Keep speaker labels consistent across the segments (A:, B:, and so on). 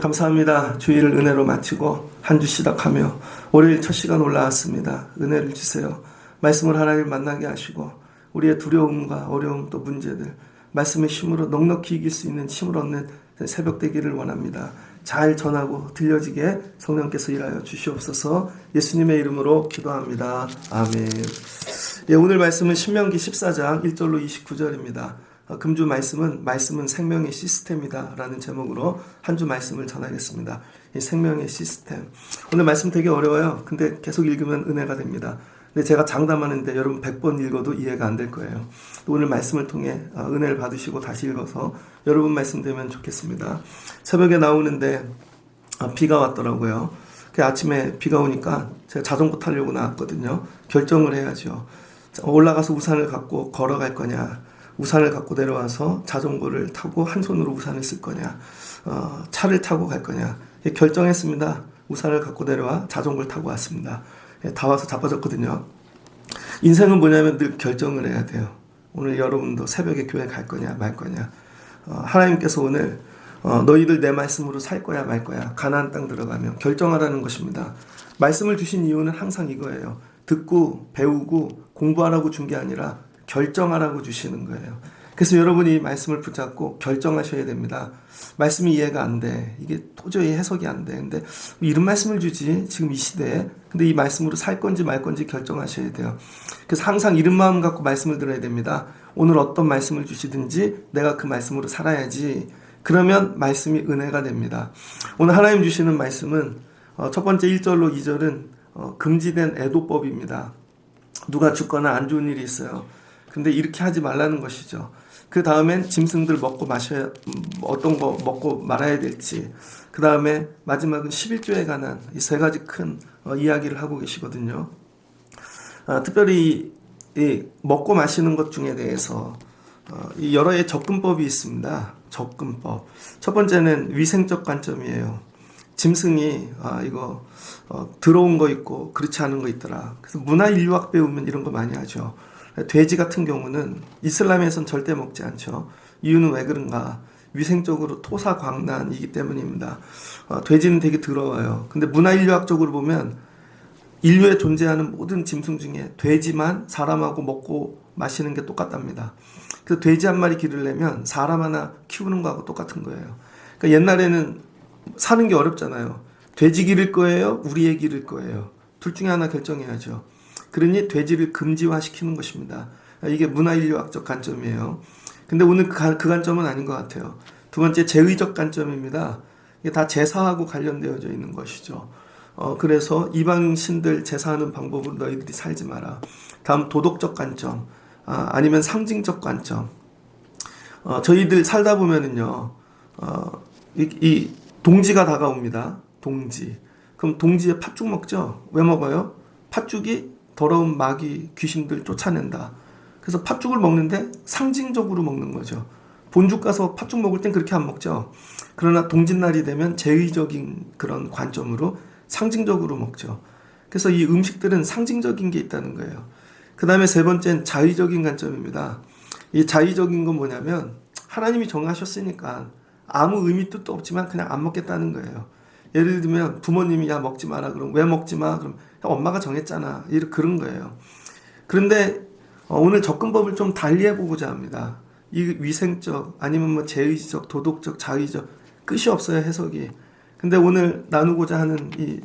A: 감사합니다. 주일을 은혜로 마치고 한 주 시작하며 월요일 첫 시간 올라왔습니다. 은혜를 주세요. 말씀을 하나님 만나게 하시고 우리의 두려움과 어려움 또 문제들 말씀의 힘으로 넉넉히 이길 수 있는 힘을 얻는 새벽 되기를 원합니다. 잘 전하고 들려지게 성령께서 일하여 주시옵소서. 예수님의 이름으로 기도합니다. 아멘. 오늘 말씀은 신명기 14장 1절로 29절입니다. 금주 말씀은 생명의 시스템이다 라는 제목으로 한 주 말씀을 전하겠습니다. 이 생명의 시스템. 오늘 말씀 되게 어려워요. 근데 계속 읽으면 은혜가 됩니다. 근데 제가 장담하는데 여러분 100번 읽어도 이해가 안 될 거예요. 또 오늘 말씀을 통해 은혜를 받으시고 다시 읽어서 여러분 말씀 되면 좋겠습니다. 새벽에 나오는데 비가 왔더라고요. 아침에 비가 오니까 제가 자전거 타려고 나왔거든요. 결정을 해야죠. 올라가서 우산을 갖고 걸어갈 거냐, 우산을 갖고 내려와서 자전거를 타고 한 손으로 우산을 쓸 거냐, 차를 타고 갈 거냐. 결정했습니다. 우산을 갖고 내려와 자전거를 타고 왔습니다. 다 와서 자빠졌거든요. 인생은 뭐냐면 늘 결정을 해야 돼요. 오늘 여러분도 새벽에 교회 갈 거냐 말 거냐. 하나님께서 오늘 너희들 내 말씀으로 살 거야 말 거야. 가나안 땅 들어가면 결정하라는 것입니다. 말씀을 주신 이유는 항상 이거예요. 듣고 배우고 공부하라고 준 게 아니라 결정하라고 주시는 거예요. 그래서 여러분이 이 말씀을 붙잡고 결정하셔야 됩니다. 말씀이 이해가 안 돼. 이게 도저히 해석이 안 돼. 근데 이런 말씀을 주지 지금 이 시대에. 근데 이 말씀으로 살 건지 말 건지 결정하셔야 돼요. 그래서 항상 이런 마음 갖고 말씀을 들어야 됩니다. 오늘 어떤 말씀을 주시든지 내가 그 말씀으로 살아야지. 그러면 말씀이 은혜가 됩니다. 오늘 하나님 주시는 말씀은 첫 번째 1절로 2절은 금지된 애도법입니다. 누가 죽거나 안 좋은 일이 있어요. 근데 이렇게 하지 말라는 것이죠. 그 다음엔 짐승들 먹고 마셔야, 어떤 거 먹고 말아야 될지. 그 다음에 마지막은 11조에 관한 이 세 가지 큰 이야기를 하고 계시거든요. 특별히 이 먹고 마시는 것 중에 대해서 이 여러의 접근법이 있습니다. 접근법. 첫 번째는 위생적 관점이에요. 짐승이 이거 들어온 거 있고 그렇지 않은 거 있더라. 그래서 문화인류학 배우면 이런 거 많이 하죠. 돼지 같은 경우는 이슬람에선 절대 먹지 않죠. 이유는 왜 그런가? 위생적으로 토사광난이기 때문입니다. 돼지는 되게 더러워요. 근데 문화인류학적으로 보면 인류에 존재하는 모든 짐승 중에 돼지만 사람하고 먹고 마시는 게 똑같답니다. 그래서 돼지 한 마리 기르려면 사람 하나 키우는 거하고 똑같은 거예요. 그러니까 옛날에는 사는 게 어렵잖아요. 돼지 기를 거예요? 우리 애 기를 거예요? 둘 중에 하나 결정해야죠. 그러니 돼지를 금지화시키는 것입니다. 이게 문화인류학적 관점이에요. 근데 오늘 그 관점은 아닌 것 같아요. 두 번째 제의적 관점입니다. 이게 다 제사하고 관련되어져 있는 것이죠. 그래서 이방 신들 제사하는 방법으로 너희들이 살지 마라. 다음 도덕적 관점, 아니면 상징적 관점. 저희들 살다 보면은요, 이 동지가 다가옵니다. 동지. 그럼 동지에 팥죽 먹죠? 왜 먹어요? 팥죽이 더러운 마귀, 귀신들 쫓아낸다. 그래서 팥죽을 먹는데 상징적으로 먹는 거죠. 본죽 가서 팥죽 먹을 땐 그렇게 안 먹죠. 그러나 동짓날이 되면 제의적인 그런 관점으로 상징적으로 먹죠. 그래서 이 음식들은 상징적인 게 있다는 거예요. 그 다음에 세 번째는 자의적인 관점입니다. 이 자의적인 건 뭐냐면 하나님이 정하셨으니까 아무 의미 뜻도 없지만 그냥 안 먹겠다는 거예요. 예를 들면 부모님이 야 먹지 마라 그럼 왜 먹지 마? 그럼 엄마가 정했잖아. 이런 그런 거예요. 그런데 오늘 접근법을 좀 달리 해보고자 합니다. 이 위생적 아니면 뭐 제의적, 도덕적, 자의적 끝이 없어요 해석이. 근데 오늘 나누고자 하는 이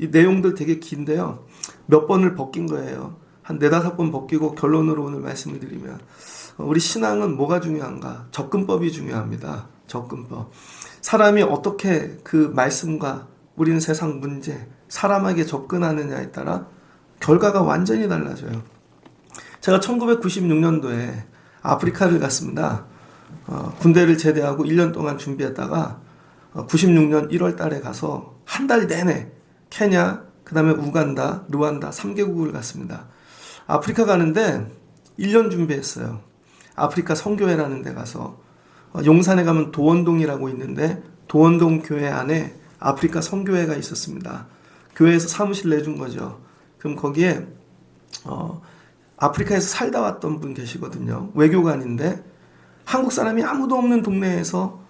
A: 내용들 되게 긴데요. 몇 번을 벗긴 거예요. 한 4-5번 벗기고 결론으로 오늘 말씀을 드리면 우리 신앙은 뭐가 중요한가? 접근법이 중요합니다. 접근법. 사람이 어떻게 그 말씀과 우리는 세상 문제, 사람에게 접근하느냐에 따라 결과가 완전히 달라져요. 제가 1996년도에 아프리카를 갔습니다. 군대를 제대하고 1년 동안 준비했다가 96년 1월 달에 가서 한 달 내내 케냐, 그 다음에 우간다, 루안다 3개국을 갔습니다. 아프리카 가는데 1년 준비했어요. 아프리카 선교회라는 데 가서 용산에 가면 도원동이라고 있는데 도원동 교회 안에 아프리카 선교회가 있었습니다. 교회에서 사무실 내준 거죠. 그럼 거기에 아프리카에서 살다 왔던 분 계시거든요. 외교관인데 한국 사람이 아무도 없는 동네에서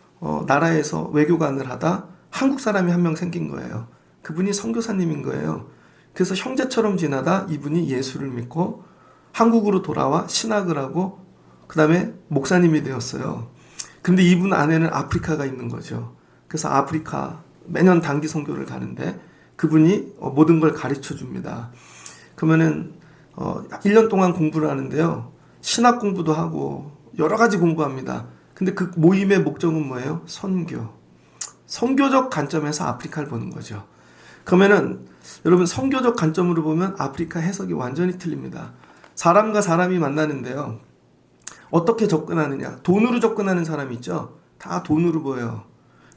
A: 나라에서 외교관을 하다 한국 사람이 한 명 생긴 거예요. 그분이 선교사님인 거예요. 그래서 형제처럼 지나다 이분이 예수를 믿고 한국으로 돌아와 신학을 하고 그 다음에 목사님이 되었어요. 근데 이분 안에는 아프리카가 있는 거죠. 그래서 아프리카 매년 단기 선교를 가는데 그분이 모든 걸 가르쳐 줍니다. 그러면은 1년 동안 공부를 하는데요. 신학 공부도 하고 여러 가지 공부합니다. 근데 그 모임의 목적은 뭐예요? 선교. 선교적 관점에서 아프리카를 보는 거죠. 그러면은 여러분 선교적 관점으로 보면 아프리카 해석이 완전히 틀립니다. 사람과 사람이 만나는데요. 어떻게 접근하느냐? 돈으로 접근하는 사람이 있죠. 다 돈으로 보여요.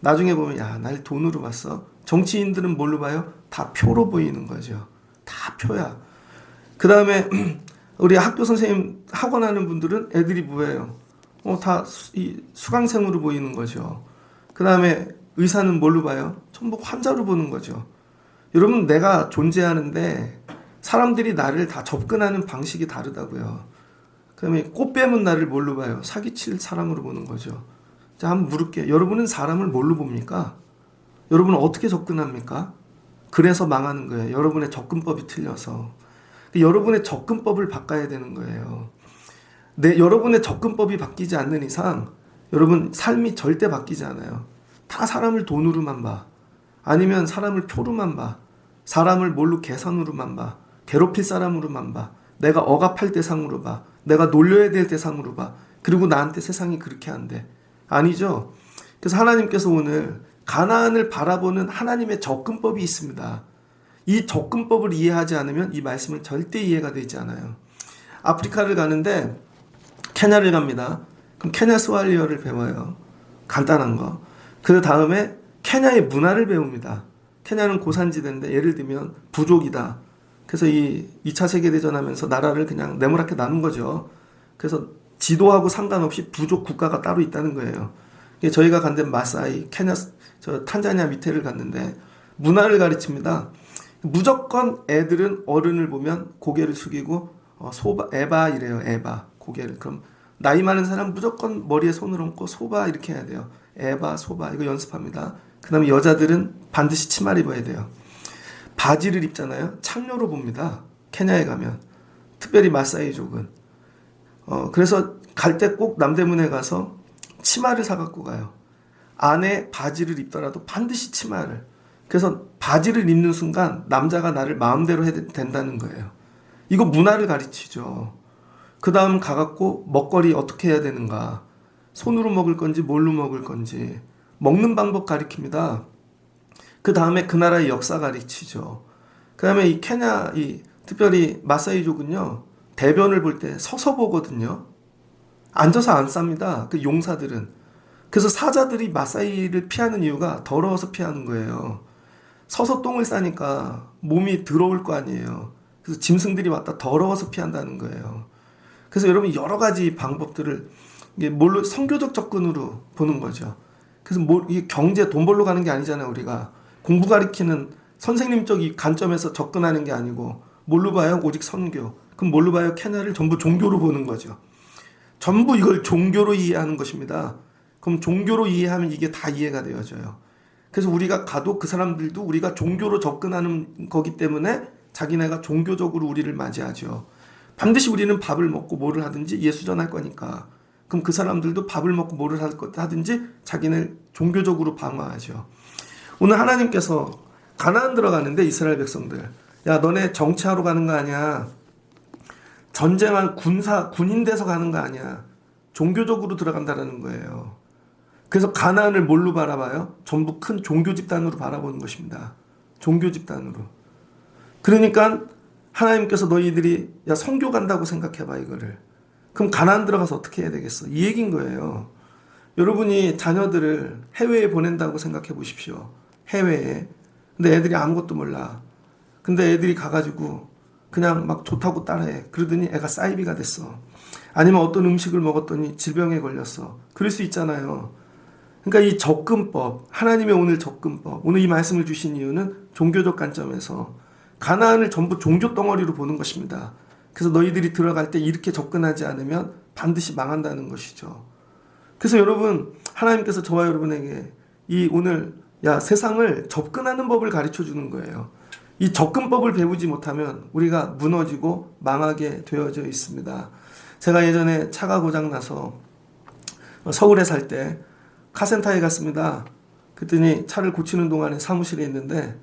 A: 나중에 보면 야, 날 돈으로 봤어. 정치인들은 뭘로 봐요? 다 표로 보이는 거죠. 다 표야. 그 다음에 우리 학교 선생님 학원하는 분들은 애들이 뭐예요? 다 수강생으로 보이는 거죠. 그 다음에 의사는 뭘로 봐요? 전부 환자로 보는 거죠. 여러분 내가 존재하는데 사람들이 나를 다 접근하는 방식이 다르다고요. 그다음에 꽃뱀은 나를 뭘로 봐요? 사기칠 사람으로 보는 거죠. 자, 한번 물을게요. 여러분은 사람을 뭘로 봅니까? 여러분은 어떻게 접근합니까? 그래서 망하는 거예요. 여러분의 접근법이 틀려서. 여러분의 접근법을 바꿔야 되는 거예요. 여러분의 접근법이 바뀌지 않는 이상 여러분 삶이 절대 바뀌지 않아요. 다 사람을 돈으로만 봐. 아니면 사람을 표로만 봐. 사람을 뭘로 계산으로만 봐. 괴롭힐 사람으로만 봐. 내가 억압할 대상으로 봐. 내가 놀려야 될 대상으로 봐. 그리고 나한테 세상이 그렇게 한대. 아니죠. 그래서 하나님께서 오늘 가나안을 바라보는 하나님의 접근법이 있습니다. 이 접근법을 이해하지 않으면 이 말씀은 절대 이해가 되지 않아요. 아프리카를 가는데 케냐를 갑니다. 그럼 케냐 스왈리어를 배워요. 간단한 거. 그 다음에 케냐의 문화를 배웁니다. 케냐는 고산지대인데 예를 들면 부족이다. 그래서 이 2차 세계대전 하면서 나라를 그냥 네모나게 나눈 거죠. 그래서 지도하고 상관없이 부족 국가가 따로 있다는 거예요. 저희가 간 데는 마사이, 케냐, 탄자니아 밑에를 갔는데 문화를 가르칩니다. 무조건 애들은 어른을 보면 고개를 숙이고 소바, 에바 이래요. 에바 고개를. 그럼 나이 많은 사람 무조건 머리에 손을 얹고 소바 이렇게 해야 돼요. 에바, 소바 이거 연습합니다. 그 다음에 여자들은 반드시 치마를 입어야 돼요. 바지를 입잖아요. 창녀로 봅니다. 케냐에 가면. 특별히 마사이족은. 그래서 갈 때 꼭 남대문에 가서 치마를 사갖고 가요. 안에 바지를 입더라도 반드시 치마를. 그래서 바지를 입는 순간 남자가 나를 마음대로 해도 된다는 거예요. 이거 문화를 가르치죠. 그 다음 가갖고 먹거리 어떻게 해야 되는가. 손으로 먹을 건지 뭘로 먹을 건지. 먹는 방법 가르칩니다. 그 다음에 그 나라의 역사 가르치죠. 그 다음에 이 케냐, 특별히 마사이족은요, 대변을 볼 때 서서 보거든요. 앉아서 안 쌉니다. 그 용사들은. 그래서 사자들이 마사이를 피하는 이유가 더러워서 피하는 거예요. 서서 똥을 싸니까 몸이 더러울 거 아니에요. 그래서 짐승들이 왔다 더러워서 피한다는 거예요. 그래서 여러분 여러 가지 방법들을 뭘로 선교적 접근으로 보는 거죠. 그래서 이게 경제 돈 벌러 가는 게 아니잖아요. 우리가 공부 가르치는 선생님적 이 관점에서 접근하는 게 아니고 뭘로 봐요? 오직 선교. 그럼 뭘로 봐요? 케냐를 전부 종교로 보는 거죠. 전부 이걸 종교로 이해하는 것입니다. 그럼 종교로 이해하면 이게 다 이해가 되어져요. 그래서 우리가 가도 그 사람들도 우리가 종교로 접근하는 거기 때문에 자기네가 종교적으로 우리를 맞이하죠. 반드시 우리는 밥을 먹고 뭐를 하든지 예수전할 거니까. 그럼 그 사람들도 밥을 먹고 뭐를 하든지 자기네 종교적으로 방어하죠. 오늘 하나님께서 가나안 들어가는데 이스라엘 백성들, 야 너네 정치하러 가는 거 아니야. 전쟁한 군인 돼서 가는 거 아니야. 종교적으로 들어간다라는 거예요. 그래서 가나안을 뭘로 바라봐요? 전부 큰 종교 집단으로 바라보는 것입니다. 종교 집단으로. 그러니까 하나님께서 너희들이 야 선교 간다고 생각해봐 이거를. 그럼 가나안 들어가서 어떻게 해야 되겠어? 이 얘기인 거예요. 여러분이 자녀들을 해외에 보낸다고 생각해 보십시오. 해외에. 근데 애들이 아무것도 몰라. 근데 애들이 가가지고 그냥 막 좋다고 따라해. 그러더니 애가 사이비가 됐어. 아니면 어떤 음식을 먹었더니 질병에 걸렸어. 그럴 수 있잖아요. 그러니까 이 접근법, 하나님의 오늘 접근법, 오늘 이 말씀을 주신 이유는 종교적 관점에서 가나안을 전부 종교 덩어리로 보는 것입니다. 그래서 너희들이 들어갈 때 이렇게 접근하지 않으면 반드시 망한다는 것이죠. 그래서 여러분, 하나님께서 저와 여러분에게 오늘 세상을 접근하는 법을 가르쳐 주는 거예요. 이 접근법을 배우지 못하면 우리가 무너지고 망하게 되어져 있습니다. 제가 예전에 차가 고장 나서 서울에 살 때 카센터에 갔습니다. 그랬더니 차를 고치는 동안에 사무실에 있는데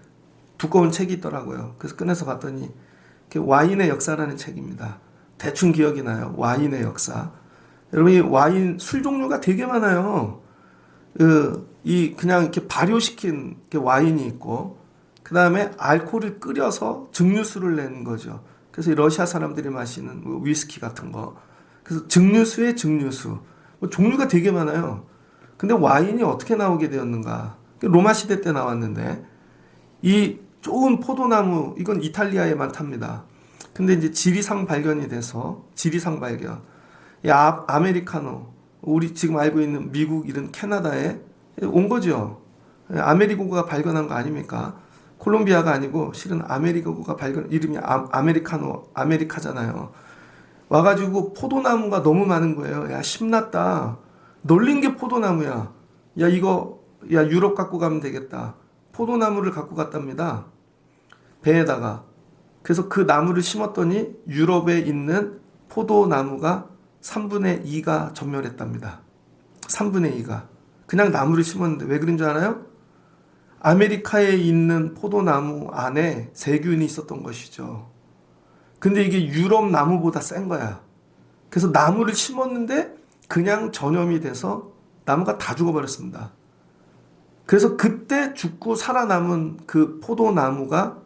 A: 두꺼운 책이 있더라고요. 그래서 꺼내서 봤더니 와인의 역사라는 책입니다. 대충 기억이 나요. 와인의 역사. 여러분, 이 와인 술 종류가 되게 많아요. 그냥 이렇게 발효시킨 와인이 있고, 그 다음에 알코올을 끓여서 증류수를 내는 거죠. 그래서 러시아 사람들이 마시는 위스키 같은 거. 그래서 증류수의 증류수. 종류가 되게 많아요. 근데 와인이 어떻게 나오게 되었는가? 로마 시대 때 나왔는데, 이 좋은 포도나무, 이건 이탈리아에 많답니다. 근데 이제 지리산 발견이 돼서, 지리산 발견. 아메리카노, 우리 지금 알고 있는 미국 이런 캐나다에 온 거죠. 아메리고가 발견한 거 아닙니까? 콜롬비아가 아니고 실은 아메리고가 발견, 이름이 아메리카노, 아메리카잖아요. 와가지고 포도나무가 너무 많은 거예요. 야, 심났다. 널린 게 포도나무야. 유럽 갖고 가면 되겠다. 포도나무를 갖고 갔답니다. 배에다가. 그래서 그 나무를 심었더니 유럽에 있는 포도나무가 3분의 2가 전멸했답니다. 3분의 2가. 그냥 나무를 심었는데 왜 그런 줄 알아요? 아메리카에 있는 포도나무 안에 세균이 있었던 것이죠. 근데 이게 유럽 나무보다 센 거야. 그래서 나무를 심었는데 그냥 전염이 돼서 나무가 다 죽어버렸습니다. 그래서 그때 죽고 살아남은 그 포도나무가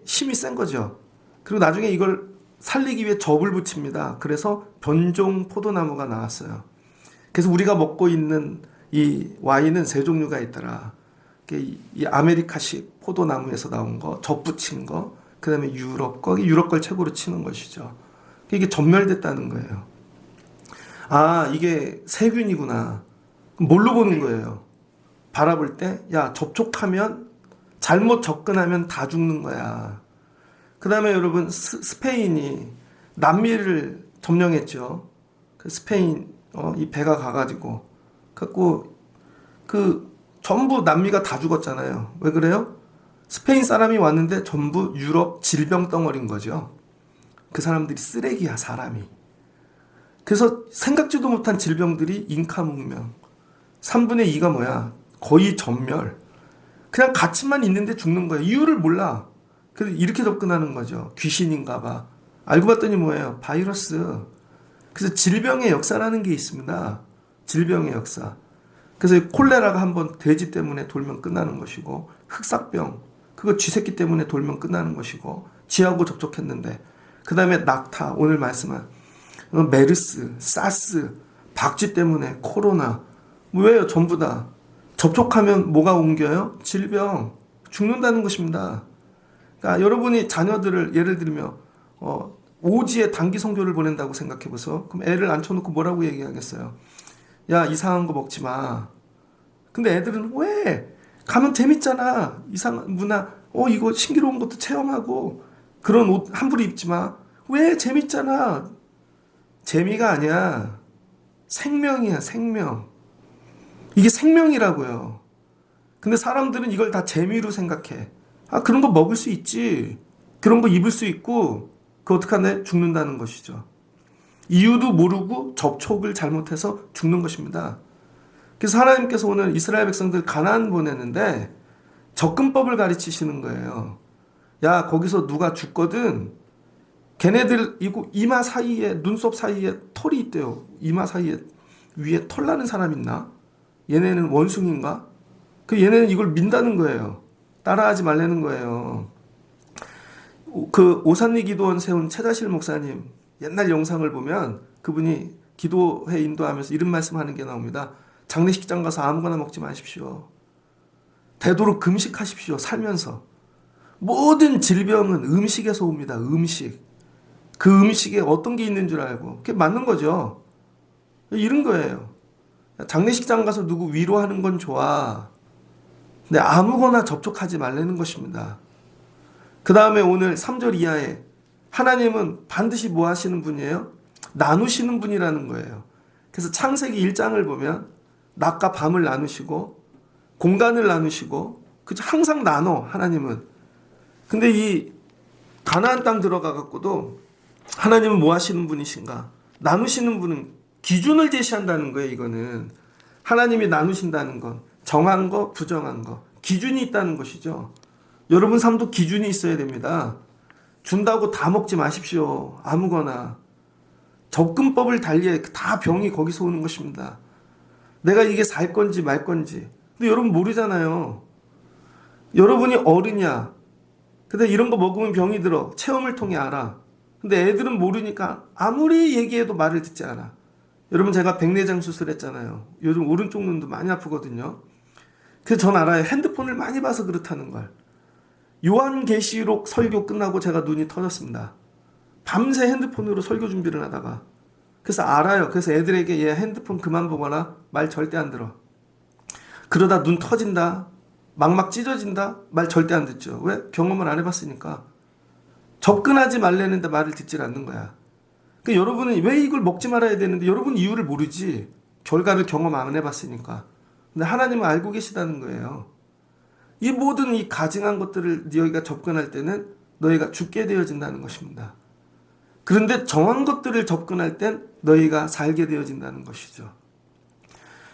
A: 힘이 센 거죠. 그리고 나중에 이걸 살리기 위해 접을 붙입니다. 그래서 변종 포도나무가 나왔어요. 그래서 우리가 먹고 있는 이 와인은 세 종류가 있더라. 이 아메리카식 포도나무에서 나온 거, 접 붙인 거, 그 다음에 유럽 걸 최고로 치는 것이죠. 이게 전멸됐다는 거예요. 아, 이게 세균이구나. 뭘로 보는 거예요? 바라볼 때, 접촉하면, 잘못 접근하면 다 죽는 거야. 그 다음에 여러분, 스페인이 남미를 점령했죠. 그 스페인, 이 배가 가가지고. 전부 남미가 다 죽었잖아요. 왜 그래요? 스페인 사람이 왔는데 전부 유럽 질병 덩어리인 거죠. 그 사람들이 쓰레기야, 사람이. 그래서 생각지도 못한 질병들이 잉카 문명. 3분의 2가 뭐야? 거의 전멸. 그냥 가치만 있는데 죽는 거예요. 이유를 몰라. 그래서 이렇게 접근하는 거죠. 귀신인가 봐. 알고 봤더니 뭐예요? 바이러스. 그래서 질병의 역사라는 게 있습니다. 질병의 역사. 그래서 콜레라가 한번 돼지 때문에 돌면 끝나는 것이고, 흑사병, 그거 쥐새끼 때문에 돌면 끝나는 것이고, 쥐하고 접촉했는데, 그 다음에 낙타, 오늘 말씀한 메르스, 사스, 박쥐 때문에 코로나. 왜요? 전부 다 접촉하면 뭐가 옮겨요? 질병, 죽는다는 것입니다. 그러니까 여러분이 자녀들을 예를 들면 오지에 단기 성교를 보낸다고 생각해 보세요. 그럼 애를 앉혀놓고 뭐라고 얘기하겠어요? 야, 이상한 거 먹지 마. 근데 애들은 왜? 가면 재밌잖아. 이상한 문화, 이거 신기로운 것도 체험하고, 그런 옷 함부로 입지 마. 왜? 재밌잖아. 재미가 아니야. 생명이야, 생명. 이게 생명이라고요. 근데 사람들은 이걸 다 재미로 생각해. 아, 그런 거 먹을 수 있지. 그런 거 입을 수 있고, 그거 어떡하네? 죽는다는 것이죠. 이유도 모르고 접촉을 잘못해서 죽는 것입니다. 그래서 하나님께서 오늘 이스라엘 백성들 가나안 보내는데 접근법을 가르치시는 거예요. 야, 거기서 누가 죽거든. 걔네들 이거 이마 사이에, 눈썹 사이에 털이 있대요. 이마 사이에 위에 털 나는 사람 있나? 얘네는 원숭인가? 얘네는 이걸 민다는 거예요. 따라하지 말라는 거예요. 그 오산리 기도원 세운 최다실 목사님 옛날 영상을 보면 그분이 기도회 인도하면서 이런 말씀하는 게 나옵니다. 장례식장 가서 아무거나 먹지 마십시오. 되도록 금식하십시오. 살면서. 모든 질병은 음식에서 옵니다. 음식. 그 음식에 어떤 게 있는 줄 알고. 그게 맞는 거죠. 이런 거예요. 장례식장 가서 누구 위로하는 건 좋아. 근데 아무거나 접촉하지 말라는 것입니다. 그 다음에 오늘 3절 이하에 하나님은 반드시 뭐 하시는 분이에요? 나누시는 분이라는 거예요. 그래서 창세기 1장을 보면 낮과 밤을 나누시고 공간을 나누시고 그죠? 항상 나눠 하나님은. 근데 이 가나안 땅 들어가 갖고도 하나님은 뭐 하시는 분이신가? 나누시는 분은 기준을 제시한다는 거예요. 이거는 하나님이 나누신다는 건 정한 거 부정한 거 기준이 있다는 것이죠. 여러분 삶도 기준이 있어야 됩니다. 준다고 다 먹지 마십시오. 아무거나. 접근법을 달리해 다 병이 거기서 오는 것입니다. 내가 이게 살 건지 말 건지. 근데 여러분 모르잖아요. 여러분이 어른이야. 근데 이런 거 먹으면 병이 들어. 체험을 통해 알아. 근데 애들은 모르니까 아무리 얘기해도 말을 듣지 않아. 여러분 제가 백내장 수술했잖아요. 요즘 오른쪽 눈도 많이 아프거든요. 그래서 전 알아요. 핸드폰을 많이 봐서 그렇다는 걸. 요한계시록 설교 끝나고 제가 눈이 터졌습니다. 밤새 핸드폰으로 설교 준비를 하다가. 그래서 알아요. 그래서 애들에게 얘 핸드폰 그만 보거나 말 절대 안 들어. 그러다 눈 터진다. 막막 찢어진다. 말 절대 안 듣죠. 왜? 경험을 안 해봤으니까. 접근하지 말라는데 말을 듣질 않는 거야. 그러니까 여러분은 왜 이걸 먹지 말아야 되는데 여러분 이유를 모르지. 결과를 경험 안 해봤으니까. 근데 하나님은 알고 계시다는 거예요. 이 모든 이 가증한 것들을 너희가 접근할 때는 너희가 죽게 되어진다는 것입니다. 그런데 정한 것들을 접근할 땐 너희가 살게 되어진다는 것이죠.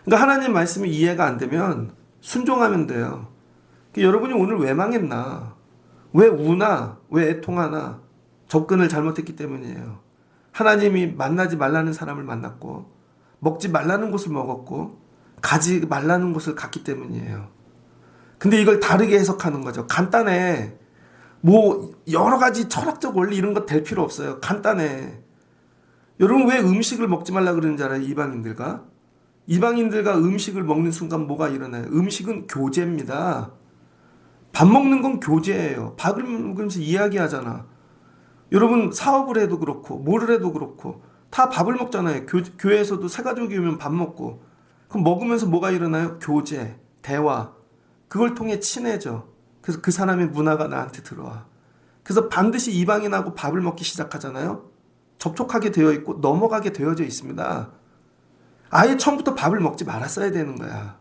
A: 그러니까 하나님 말씀이 이해가 안 되면 순종하면 돼요. 그러니까 여러분이 오늘 왜 망했나? 왜 우나? 왜 애통하나? 접근을 잘못했기 때문이에요. 하나님이 만나지 말라는 사람을 만났고 먹지 말라는 것을 먹었고 가지 말라는 것을 갔기 때문이에요. 근데 이걸 다르게 해석하는 거죠. 간단해. 뭐 여러 가지 철학적 원리 이런 거 될 필요 없어요. 간단해. 여러분 왜 음식을 먹지 말라 그러는지 알아요? 이방인들과 음식을 먹는 순간 뭐가 일어나요? 음식은 교제입니다. 밥 먹는 건 교제예요. 밥을 먹으면서 이야기하잖아. 여러분 사업을 해도 그렇고 뭐를 해도 그렇고 다 밥을 먹잖아요. 교회에서도 새 가족이 오면 밥 먹고 그럼 먹으면서 뭐가 일어나요? 교제, 대화. 그걸 통해 친해져. 그래서 그 사람의 문화가 나한테 들어와. 그래서 반드시 이방인하고 밥을 먹기 시작하잖아요. 접촉하게 되어 있고 넘어가게 되어져 있습니다. 아예 처음부터 밥을 먹지 말았어야 되는 거야.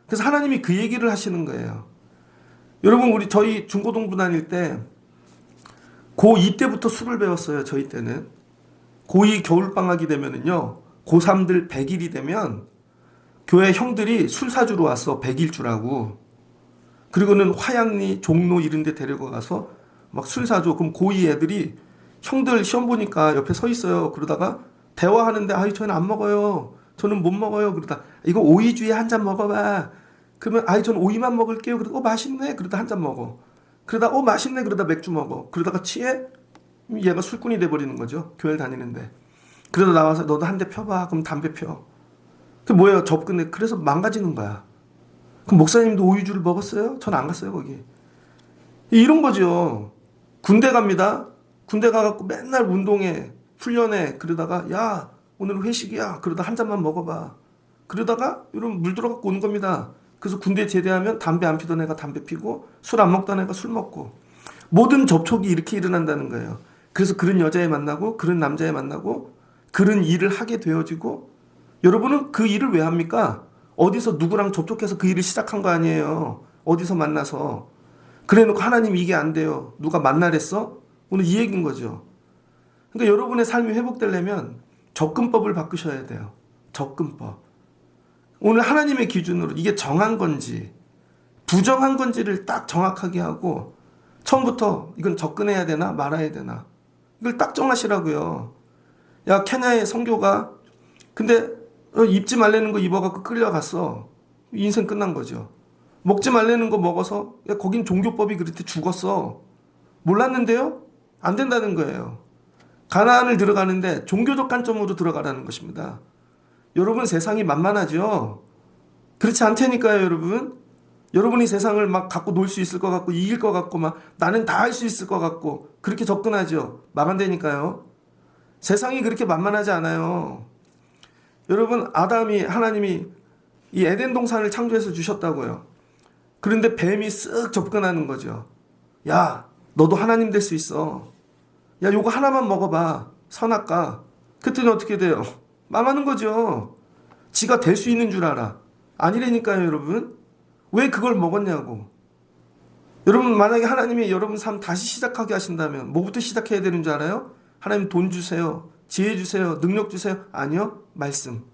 A: 그래서 하나님이 그 얘기를 하시는 거예요. 여러분 저희 중고등부 다닐 때 고2 때부터 술을 배웠어요. 저희 때는. 고2 겨울방학이 되면은요. 고3들 100일이 되면 교회 형들이 술 사주러 왔어. 100일주라고. 그리고는 화양리, 종로 이런 데 데리고 가서 막 술 사줘. 그럼 고2 애들이 형들 시험 보니까 옆에 서 있어요. 그러다가 대화하는데 아이 저는 안 먹어요. 저는 못 먹어요. 그러다 이거 오이주에 한 잔 먹어봐. 그러면 아이 저는 오이만 먹을게요. 그러다 맛있네. 그러다 한 잔 먹어. 그러다 맛있네. 그러다 맥주 먹어. 그러다가 취해? 얘가 술꾼이 돼버리는 거죠. 교회를 다니는데. 그러다 나와서 너도 한 대 펴봐. 그럼 담배 펴. 그 뭐예요? 접근해. 그래서 망가지는 거야. 그럼 목사님도 오이주를 먹었어요? 전 안 갔어요 거기. 이런 거죠. 군대 갑니다. 군대 가갖고 맨날 운동해. 훈련해. 그러다가 야 오늘 회식이야. 그러다 한 잔만 먹어봐. 그러다가 이런 물 들어갖고 오는 겁니다. 그래서 군대 제대하면 담배 안 피던 애가 담배 피고 술 안 먹던 애가 술 먹고 모든 접촉이 이렇게 일어난다는 거예요. 그래서 그런 여자애 만나고 그런 남자애 만나고 그런 일을 하게 되어지고 여러분은 그 일을 왜 합니까? 어디서 누구랑 접촉해서 그 일을 시작한 거 아니에요. 어디서 만나서. 그래놓고 하나님 이게 안 돼요. 누가 만나랬어? 오늘 이 얘기인 거죠. 그러니까 여러분의 삶이 회복되려면 접근법을 바꾸셔야 돼요. 접근법. 오늘 하나님의 기준으로 이게 정한 건지 부정한 건지를 딱 정확하게 하고 처음부터 이건 접근해야 되나 말아야 되나 이걸 딱 정하시라고요. 야 케냐의 선교가 근데 입지 말라는 거 입어갖고 끌려갔어. 인생 끝난 거죠. 먹지 말라는 거 먹어서 야 거긴 종교법이 그렇대 죽었어. 몰랐는데요? 안 된다는 거예요. 가나안을 들어가는데 종교적 관점으로 들어가라는 것입니다. 여러분 세상이 만만하죠? 그렇지 않다니까요 여러분. 여러분이 세상을 막 갖고 놀 수 있을 것 같고 이길 것 같고 막 나는 다 할 수 있을 것 같고 그렇게 접근하죠. 망한다니까요. 세상이 그렇게 만만하지 않아요. 여러분 하나님이 이 에덴 동산을 창조해서 주셨다고요. 그런데 뱀이 쓱 접근하는 거죠. 야 너도 하나님 될 수 있어. 야, 요거 하나만 먹어봐. 선악과. 그랬더니 어떻게 돼요? 망하는 거죠. 지가 될 수 있는 줄 알아. 아니라니까요, 여러분. 왜 그걸 먹었냐고. 여러분, 만약에 하나님이 여러분 삶 다시 시작하게 하신다면 뭐부터 시작해야 되는 줄 알아요? 하나님 돈 주세요. 지혜 주세요. 능력 주세요. 아니요. 말씀.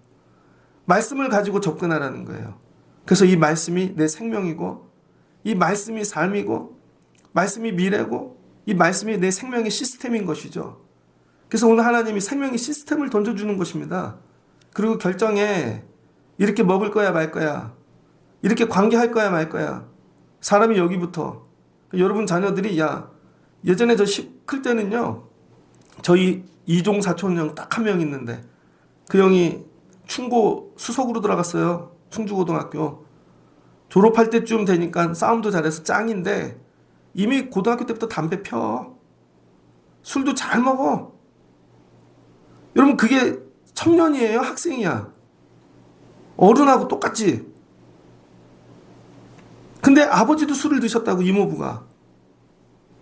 A: 말씀을 가지고 접근하라는 거예요. 그래서 이 말씀이 내 생명이고, 이 말씀이 삶이고, 말씀이 미래고, 이 말씀이 내 생명의 시스템인 것이죠. 그래서 오늘 하나님이 생명의 시스템을 던져주는 것입니다. 그리고 결정해. 이렇게 먹을 거야 말 거야. 이렇게 관계할 거야 말 거야. 사람이 여기부터. 여러분 자녀들이 야, 예전에 저 클 때는요. 저희 이종 사촌 형 딱 한 명 있는데 그 형이 충고 수석으로 들어갔어요. 충주고등학교. 졸업할 때쯤 되니까 싸움도 잘해서 짱인데 이미 고등학교 때부터 담배 펴. 술도 잘 먹어. 여러분 그게 청년이에요? 학생이야? 어른하고 똑같지? 근데 아버지도 술을 드셨다고 이모부가.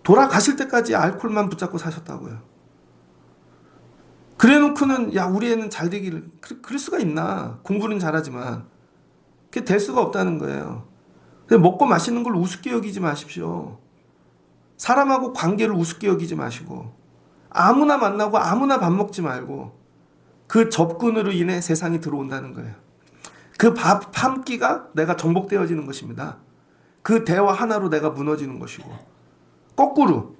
A: 돌아가실 때까지 알코올만 붙잡고 사셨다고요. 그래 놓고는 야 우리 애는 잘 되기를 그럴 수가 있나. 공부는 잘하지만 그게 될 수가 없다는 거예요. 먹고 마시는 걸 우습게 여기지 마십시오. 사람하고 관계를 우습게 여기지 마시고 아무나 만나고 아무나 밥 먹지 말고 그 접근으로 인해 세상이 들어온다는 거예요. 그 밥 한 끼가 내가 정복되어지는 것입니다. 그 대화 하나로 내가 무너지는 것이고 거꾸로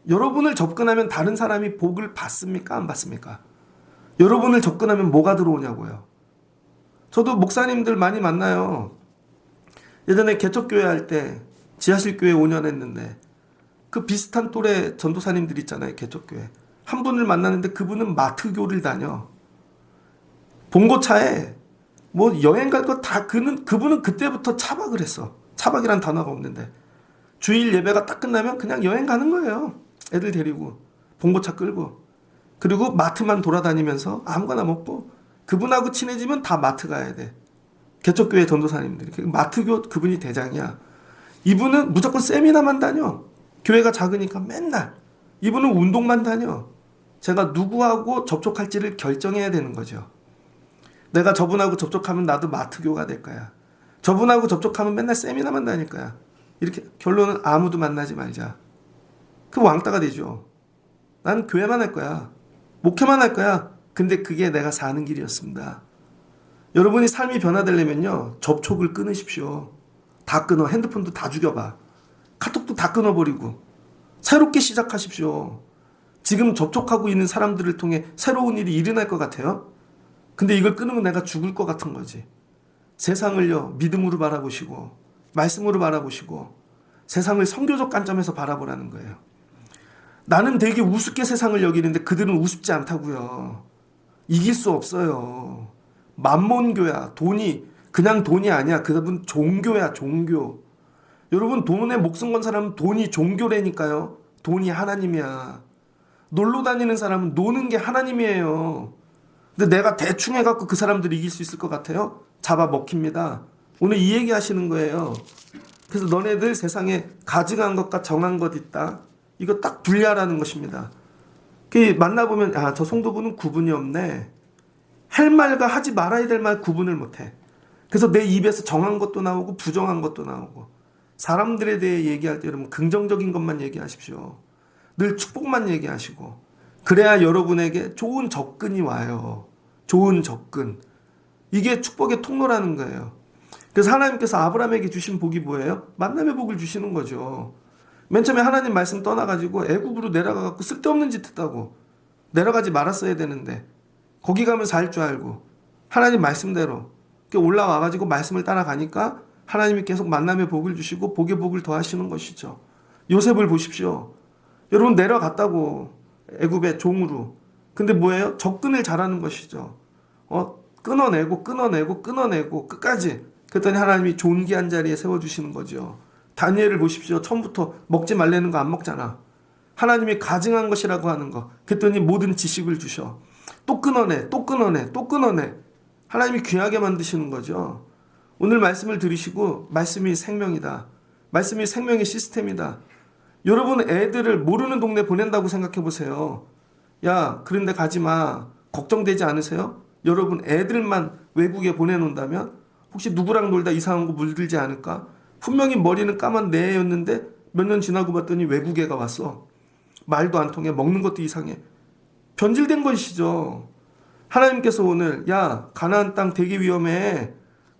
A: 여러분을 접근하면 다른 사람이 복을 받습니까? 안 받습니까? 여러분을 접근하면 뭐가 들어오냐고요. 저도 목사님들 많이 만나요. 예전에 개척교회 할 때 지하실교회 5년 했는데 그 비슷한 또래 전도사님들 있잖아요. 개척교회. 한 분을 만나는데 그분은 마트교를 다녀. 봉고차에 뭐 여행 갈 거 다 그분은 그때부터 차박을 했어. 차박이란 단어가 없는데 주일 예배가 딱 끝나면 그냥 여행 가는 거예요. 애들 데리고 봉고차 끌고 그리고 마트만 돌아다니면서 아무거나 먹고 그분하고 친해지면 다 마트 가야 돼. 개척교회 전도사님들이 마트교 그분이 대장이야. 이분은 무조건 세미나만 다녀. 교회가 작으니까 맨날 이분은 운동만 다녀. 제가 누구하고 접촉할지를 결정해야 되는 거죠. 내가 저분하고 접촉하면 나도 마트교가 될 거야. 저분하고 접촉하면 맨날 세미나만 다닐 거야. 이렇게 결론은 아무도 만나지 말자. 그 왕따가 되죠. 난 교회만 할 거야. 목회만 할 거야. 근데 그게 내가 사는 길이었습니다. 여러분이 삶이 변화되려면요. 접촉을 끊으십시오. 다 끊어. 핸드폰도 다 죽여봐. 카톡도 다 끊어버리고 새롭게 시작하십시오. 지금 접촉하고 있는 사람들을 통해 새로운 일이 일어날 것 같아요? 근데 이걸 끊으면 내가 죽을 것 같은 거지. 세상을요. 믿음으로 바라보시고 말씀으로 바라보시고 세상을 선교적 관점에서 바라보라는 거예요. 나는 되게 우습게 세상을 여기는데 그들은 우습지 않다고요. 이길 수 없어요. 만몬교야. 돈이 그냥 돈이 아니야. 그분 종교야. 종교. 여러분 돈에 목숨 건 사람은 돈이 종교라니까요. 돈이 하나님이야. 놀러 다니는 사람은 노는 게 하나님이에요. 근데 내가 대충 해갖고 그 사람들을 이길 수 있을 것 같아요? 잡아먹힙니다. 오늘 이 얘기 하시는 거예요. 그래서 너네들 세상에 가증한 것과 정한 것 있다. 이거 딱 분리하라는 것입니다. 만나보면 아, 저 성도분은 구분이 없네. 할 말과 하지 말아야 될 말 구분을 못해. 그래서 내 입에서 정한 것도 나오고 부정한 것도 나오고 사람들에 대해 얘기할 때 여러분 긍정적인 것만 얘기하십시오. 늘 축복만 얘기하시고 그래야 여러분에게 좋은 접근이 와요. 좋은 접근. 이게 축복의 통로라는 거예요. 그래서 하나님께서 아브라함에게 주신 복이 뭐예요? 만남의 복을 주시는 거죠. 맨 처음에 하나님 말씀 떠나가지고 애굽으로 내려가갖고 쓸데없는 짓 했다고. 내려가지 말았어야 되는데 거기 가면 살 줄 알고 하나님 말씀대로 올라와가지고 말씀을 따라가니까 하나님이 계속 만남의 복을 주시고 복의 복을 더하시는 것이죠. 요셉을 보십시오. 여러분 내려갔다고 애굽의 종으로. 근데 뭐예요? 접근을 잘하는 것이죠. 끊어내고 끝까지. 그랬더니 하나님이 존귀한 자리에 세워주시는 거죠. 다니엘을 보십시오. 처음부터 먹지 말라는 거 안 먹잖아. 하나님이 가증한 것이라고 하는 거. 그랬더니 모든 지식을 주셔. 또 끊어내. 하나님이 귀하게 만드시는 거죠. 오늘 말씀을 들으시고 말씀이 생명이다. 말씀이 생명의 시스템이다. 여러분 애들을 모르는 동네 보낸다고 생각해 보세요. 야, 그런데 가지 마. 걱정되지 않으세요? 여러분 애들만 외국에 보내놓는다면 혹시 누구랑 놀다 이상한 거 물들지 않을까? 분명히 머리는 까만 내 애였는데 몇 년 지나고 봤더니 외국 애가 왔어. 말도 안 통해. 먹는 것도 이상해. 변질된 것이죠. 하나님께서 오늘 야, 가나안 땅 되게 위험해.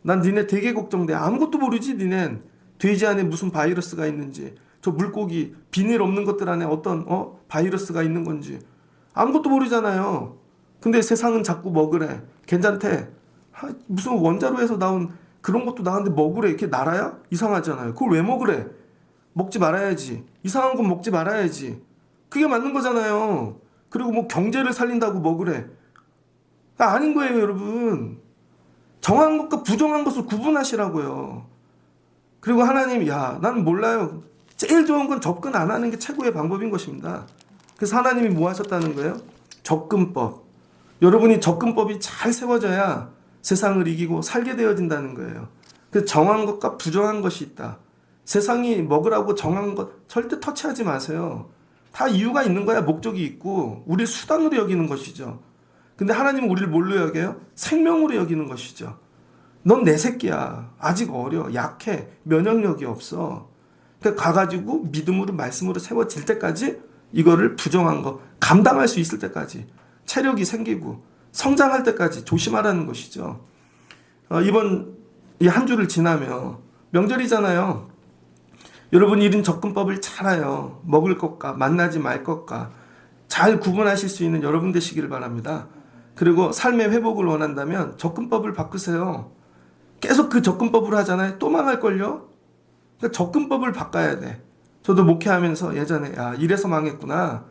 A: 난 니네 되게 걱정돼. 아무것도 모르지 니넨. 돼지 안에 무슨 바이러스가 있는지, 저 물고기 비닐 없는 것들 안에 어떤 바이러스가 있는 건지 아무것도 모르잖아요. 근데 세상은 자꾸 먹으래. 괜찮대. 무슨 원자로 해서 나온 그런 것도 나왔는데 먹으래. 이렇게 나라야? 이상하잖아요. 그걸 왜 먹으래? 먹지 말아야지. 이상한 건 먹지 말아야지. 그게 맞는 거잖아요. 그리고 뭐 경제를 살린다고 먹으래. 아닌 거예요, 여러분. 정한 것과 부정한 것을 구분하시라고요. 그리고 하나님, 야, 나는 몰라요. 제일 좋은 건 접근 안 하는 게 최고의 방법인 것입니다. 그래서 하나님이 뭐 하셨다는 거예요? 접근법. 여러분이 접근법이 잘 세워져야 세상을 이기고 살게 되어진다는 거예요. 그 정한 것과 부정한 것이 있다. 세상이 먹으라고 정한 것 절대 터치하지 마세요. 다 이유가 있는 거야. 목적이 있고 우리 수단으로 여기는 것이죠. 근데 하나님은 우리를 뭘로 여겨요? 생명으로 여기는 것이죠. 넌 내 새끼야. 아직 어려. 약해. 면역력이 없어. 그러니까 가가지고 믿음으로 말씀으로 세워질 때까지 이거를 부정한 거 감당할 수 있을 때까지 체력이 생기고 성장할 때까지 조심하라는 것이죠. 이번 이 한 주를 지나며 명절이잖아요. 여러분 이런 접근법을 잘 알아요. 먹을 것과 만나지 말 것과 잘 구분하실 수 있는 여러분 되시기를 바랍니다. 그리고 삶의 회복을 원한다면 접근법을 바꾸세요. 계속 그 접근법으로 하잖아요. 또 망할걸요? 그러니까 접근법을 바꿔야 돼. 저도 목회하면서 예전에 야, 이래서 망했구나.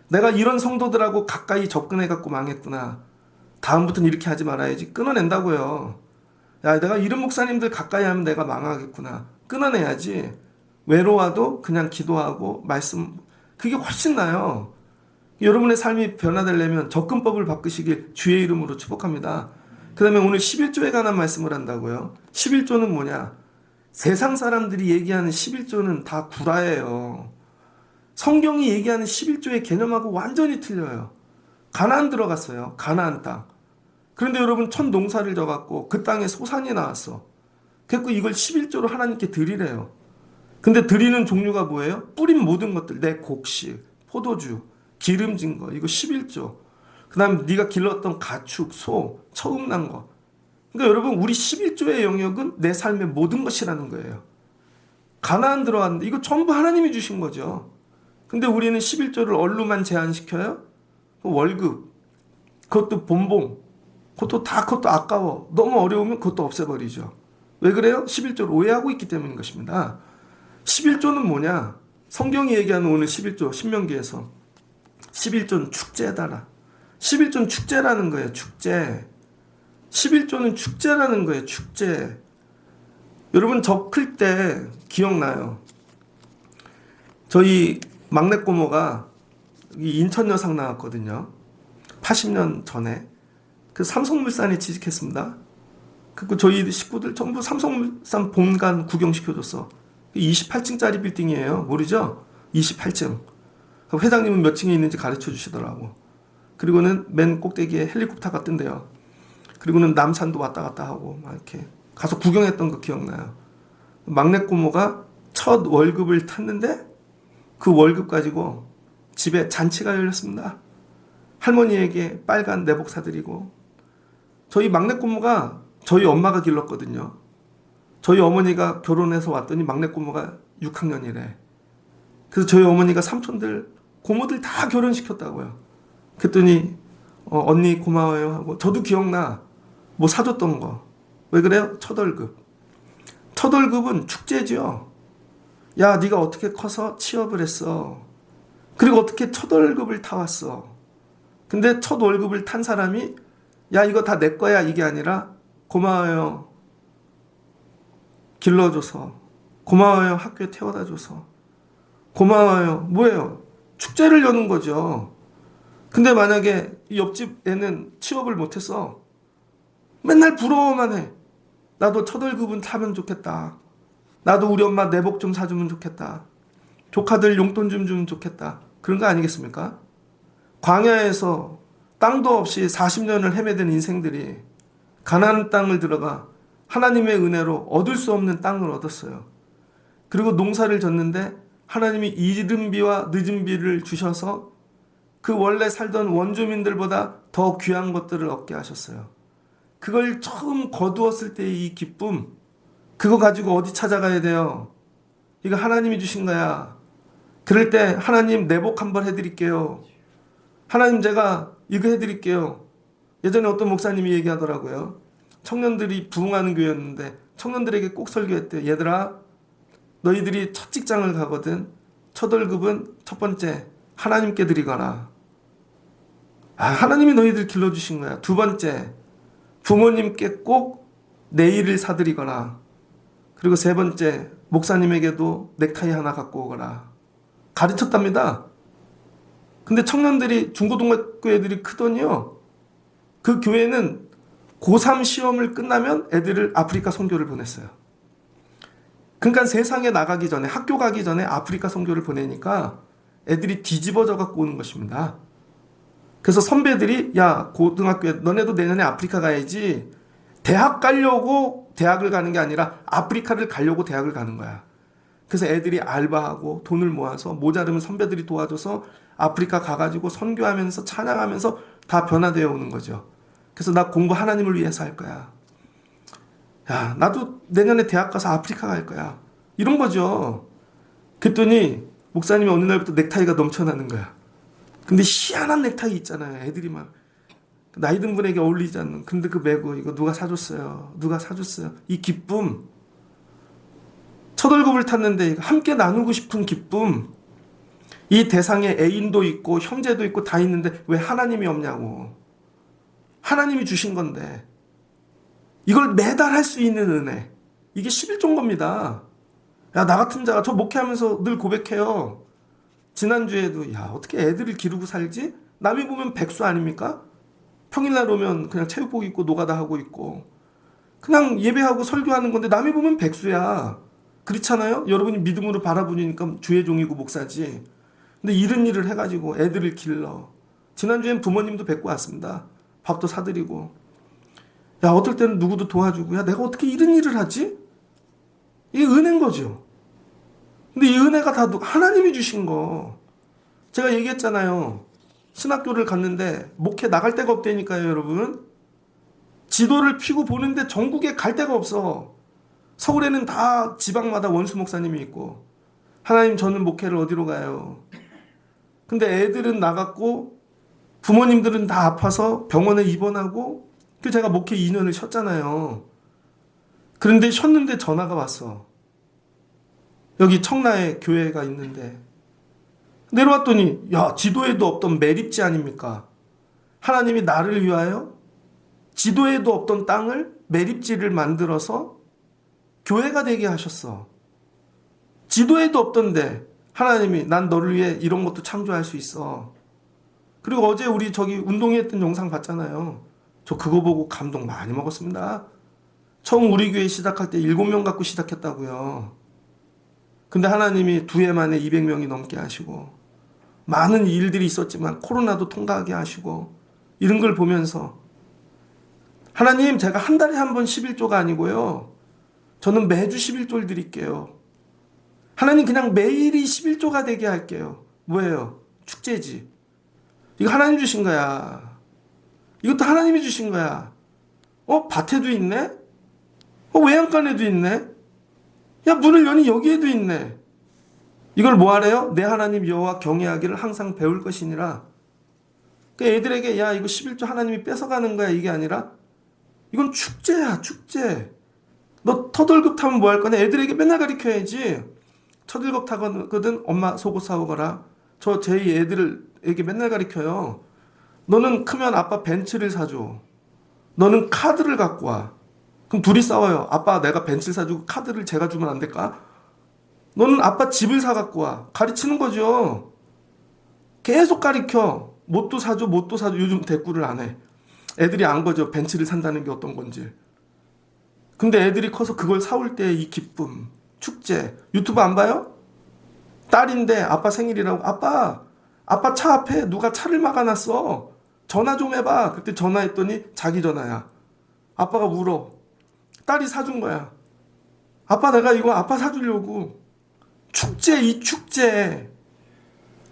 A: 내가 이런 성도들하고 가까이 접근해갖고 망했구나. 다음부터는 이렇게 하지 말아야지. 끊어낸다고요. 야, 내가 이런 목사님들 가까이 하면 내가 망하겠구나. 끊어내야지. 외로워도 그냥 기도하고 말씀, 그게 훨씬 나아요. 여러분의 삶이 변화되려면 접근법을 바꾸시길 주의 이름으로 축복합니다. 그 다음에 오늘 11조에 관한 말씀을 한다고요. 11조는 뭐냐? 세상 사람들이 얘기하는 11조는 다 구라예요. 성경이 얘기하는 11조의 개념하고 완전히 틀려요. 가나안 들어갔어요. 가나안 땅. 그런데 여러분 첫 농사를 져갖고 그 땅에 소산이 나왔어. 그래서 이걸 11조로 하나님께 드리래요. 근데 드리는 종류가 뭐예요? 뿌린 모든 것들. 내 곡식, 포도주, 기름진 거. 이거 11조. 그 다음에 네가 길렀던 가축, 소, 처음 난 거. 그러니까 여러분 우리 11조의 영역은 내 삶의 모든 것이라는 거예요. 가나안 들어왔는데 이거 전부 하나님이 주신 거죠. 근데 우리는 11조를 얼루만 제한시켜요? 월급, 그것도 본봉, 그것도 아까워. 너무 어려우면 그것도 없애버리죠. 왜 그래요? 11조를 오해하고 있기 때문인 것입니다. 11조는 뭐냐? 성경이 얘기하는 오늘 11조, 신명기에서 11조는 축제다라. 11조는 축제라는 거예요. 축제. 11조는 축제라는 거예요. 축제. 여러분 저 클 때 기억나요. 저희 막내 꼬모가 인천 여상 나왔거든요. 80년 전에. 그 삼성물산에 취직했습니다. 그리고 저희 식구들 전부 삼성물산 본관 구경시켜줬어. 28층짜리 빌딩이에요. 모르죠? 28층. 회장님은 몇 층에 있는지 가르쳐 주시더라고. 그리고는 맨 꼭대기에 헬리콥터가 뜬대요. 그리고는 남산도 왔다 갔다 하고 막 이렇게 가서 구경했던 거 기억나요. 막내 꼬모가 첫 월급을 탔는데 그 월급 가지고 집에 잔치가 열렸습니다. 할머니에게 빨간 내복 사드리고. 저희 막내 꼬모가 저희 엄마가 길렀거든요. 저희 어머니가 결혼해서 왔더니 막내 꼬모가 6학년이래. 그래서 저희 어머니가 삼촌들, 고모들 다 결혼시켰다고요. 그랬더니 언니 고마워요 하고 저도 기억나. 뭐 사줬던 거. 왜 그래요? 첫 월급. 첫 월급은 축제죠. 야, 네가 어떻게 커서 취업을 했어. 그리고 어떻게 첫 월급을 타왔어. 근데 첫 월급을 탄 사람이 야, 이거 다 내 거야 이게 아니라 고마워요. 길러줘서. 고마워요. 학교에 태워다줘서. 고마워요. 뭐예요? 축제를 여는 거죠. 근데 만약에 옆집 애는 취업을 못했어. 맨날 부러워만 해. 나도 첫 월급은 타면 좋겠다. 나도 우리 엄마 내복 좀 사주면 좋겠다. 조카들 용돈 좀 주면 좋겠다. 그런 거 아니겠습니까? 광야에서 땅도 없이 40년을 헤매던 인생들이 가나안 땅을 들어가 하나님의 은혜로 얻을 수 없는 땅을 얻었어요. 그리고 농사를 졌는데 하나님이 이른 비와 늦은 비를 주셔서 그 원래 살던 원주민들보다 더 귀한 것들을 얻게 하셨어요. 그걸 처음 거두었을 때의 이 기쁨, 그거 가지고 어디 찾아가야 돼요? 이거 하나님이 주신 거야. 그럴 때 하나님 내복 한번 해드릴게요. 하나님 제가 이거 해드릴게요. 예전에 어떤 목사님이 얘기하더라고요. 청년들이 부흥하는 교회였는데 청년들에게 꼭 설교했대요. 얘들아, 너희들이 첫 직장을 가거든. 첫 월급은 첫 번째 하나님께 드리거라. 하나님이 너희들 길러주신 거야. 두 번째, 부모님께 꼭 네일을 사드리거나. 그리고 세 번째, 목사님에게도 넥타이 하나 갖고 오거라. 가르쳤답니다. 근데 청년들이 중고등학교 애들이 크더니요. 그 교회는 고3 시험을 끝나면 애들을 아프리카 선교를 보냈어요. 그러니까 세상에 나가기 전에, 학교 가기 전에 아프리카 선교를 보내니까 애들이 뒤집어져 갖고 오는 것입니다. 그래서 선배들이 야, 고등학교에 너네도 내년에 아프리카 가야지. 대학 가려고 대학을 가는 게 아니라 아프리카를 가려고 대학을 가는 거야. 그래서 애들이 알바하고 돈을 모아서 모자르면 선배들이 도와줘서 아프리카 가가지고 선교하면서 찬양하면서 다 변화되어 오는 거죠. 그래서 나 공부 하나님을 위해서 할 거야. 야, 나도 내년에 대학 가서 아프리카 갈 거야. 이런 거죠. 그랬더니 목사님이 어느 날부터 넥타이가 넘쳐나는 거야. 근데 희한한 넥타이 있잖아요. 애들이 막 나이 든 분에게 어울리지 않는. 근데 그 메고 이거 누가 사줬어요. 누가 사줬어요. 이 기쁨. 첫 월급을 탔는데 함께 나누고 싶은 기쁨. 이 대상에 애인도 있고 형제도 있고 다 있는데 왜 하나님이 없냐고. 하나님이 주신 건데 이걸 매달 할 수 있는 은혜. 이게 11조인 겁니다. 야, 나 같은 자가 저 목회하면서 늘 고백해요. 지난주에도 야, 어떻게 애들을 기르고 살지? 남이 보면 백수 아닙니까? 평일날 오면 그냥 체육복 입고 노가다 하고 있고 그냥 예배하고 설교하는 건데 남이 보면 백수야. 그렇잖아요? 여러분이 믿음으로 바라보니까 주의 종이고 목사지. 근데 이런 일을 해가지고 애들을 길러. 지난주엔 부모님도 뵙고 왔습니다. 밥도 사드리고. 야, 어떨 때는 누구도 도와주고. 야, 내가 어떻게 이런 일을 하지? 이게 은혜인 거죠. 근데 이 은혜가 다 하나님이 주신 거. 제가 얘기했잖아요. 신학교를 갔는데 목회 나갈 데가 없다니까요, 여러분. 지도를 피고 보는데 전국에 갈 데가 없어. 서울에는 다 지방마다 원수 목사님이 있고. 하나님, 저는 목회를 어디로 가요? 근데 애들은 나갔고 부모님들은 다 아파서 병원에 입원하고. 그 제가 목회 2년을 쉬었잖아요. 그런데 쉬었는데 전화가 왔어. 여기 청라에 교회가 있는데. 내려왔더니 야, 지도에도 없던 매립지 아닙니까? 하나님이 나를 위하여 지도에도 없던 땅을 매립지를 만들어서 교회가 되게 하셨어. 지도에도 없던데 하나님이 난 너를 위해 이런 것도 창조할 수 있어. 그리고 어제 우리 저기 운동회 했던 영상 봤잖아요. 저 그거 보고 감동 많이 먹었습니다. 처음 우리 교회 시작할 때 7명 갖고 시작했다고요. 근데 하나님이 2해 만에 200명이 넘게 하시고 많은 일들이 있었지만 코로나도 통과하게 하시고 이런 걸 보면서 하나님, 제가 한 달에 한 번 11조가 아니고요. 저는 매주 11조를 드릴게요. 하나님, 그냥 매일이 11조가 되게 할게요. 뭐예요? 축제지. 이거 하나님 주신 거야. 이것도 하나님이 주신 거야. 밭에도 있네? 외양간에도 있네? 야, 문을 여니 여기에도 있네. 이걸 뭐 하래요? 내 하나님 여호와 경외하기를 항상 배울 것이니라. 그러니까 애들에게 야, 이거 11조 하나님이 뺏어가는 거야, 이게 아니라 이건 축제야, 축제. 너 터덜급 타면 뭐 할 거냐? 애들에게 맨날 가르쳐야지. 터덜급 타거든 엄마 속옷 사오거라. 저 제 애들에게 맨날 가르쳐요. 너는 크면 아빠 벤츠를 사줘. 너는 카드를 갖고 와. 그럼 둘이 싸워요. 아빠, 내가 벤츠를 사주고 카드를 제가 주면 안 될까? 너는 아빠 집을 사갖고 와. 가르치는 거죠. 계속 가르쳐. 뭣도 사줘, 뭣도 사줘. 요즘 대꾸를 안 해. 애들이 안 거죠. 벤츠를 산다는 게 어떤 건지. 근데 애들이 커서 그걸 사올 때 이 기쁨, 축제. 유튜브 안 봐요? 딸인데 아빠 생일이라고, 아빠 차 앞에 누가 차를 막아놨어. 전화 좀 해봐. 그때 전화했더니 자기 전화야. 아빠가 울어. 딸이 사준 거야. 아빠, 내가 이거 아빠 사주려고. 축제, 이 축제.